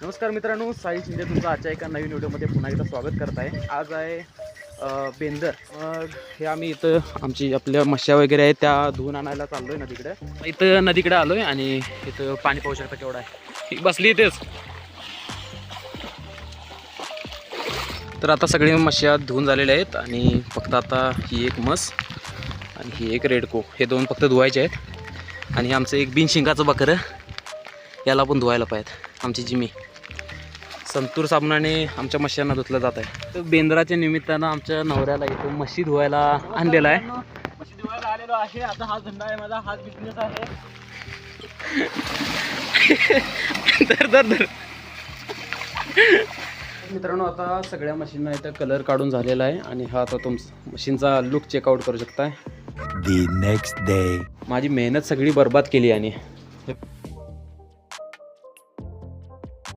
नमस्कार मित्रांनो, साई शिंदे तुमचं आजच्या एका नवीन व्हिडिओमध्ये पुन्हा एकदा स्वागत करत आहे. आज आहे बेंदर. मग हे आम्ही इथं आपल्या मश्या वगैरे आहेत त्या धुवून आणायला चाललो आहे नदीकडे. इथं नदीकडे आलो आहे आणि इथं पाणी पाहू शकता केवढं आहे. बसली इथेच. तर आता सगळे मश्या धुवून झालेले आहेत आणि फक्त आता ही एक म्हस आणि ही एक रेडको, हे दोन फक्त धुवायचे आहेत. आणि आमचं एक बिनशिंगाचं बकरं, याला पण धुवायला पाहिजेत. आमची जिमी संतूर साबणाने आमच्या मश्यांना धुतलं जात आहे. तर बेंद्राच्या निमित्तानं आमच्या नवऱ्याला इथं म्हशी धुवायला आणलेला आहे. म्हशी धुवायला आलेलो आहे. आता हाच धंदा आहे माझा, हाच बिझनेस आहे. धर मित्रांनो, आता सगळ्या मशीनना इथं कलर काढून झालेला आहे आणि हा आता तुमचा मशीनचा लुक चेकआउट करू शकताय. The next day. माझी मेहनत सगळी बर्बाद केली आणि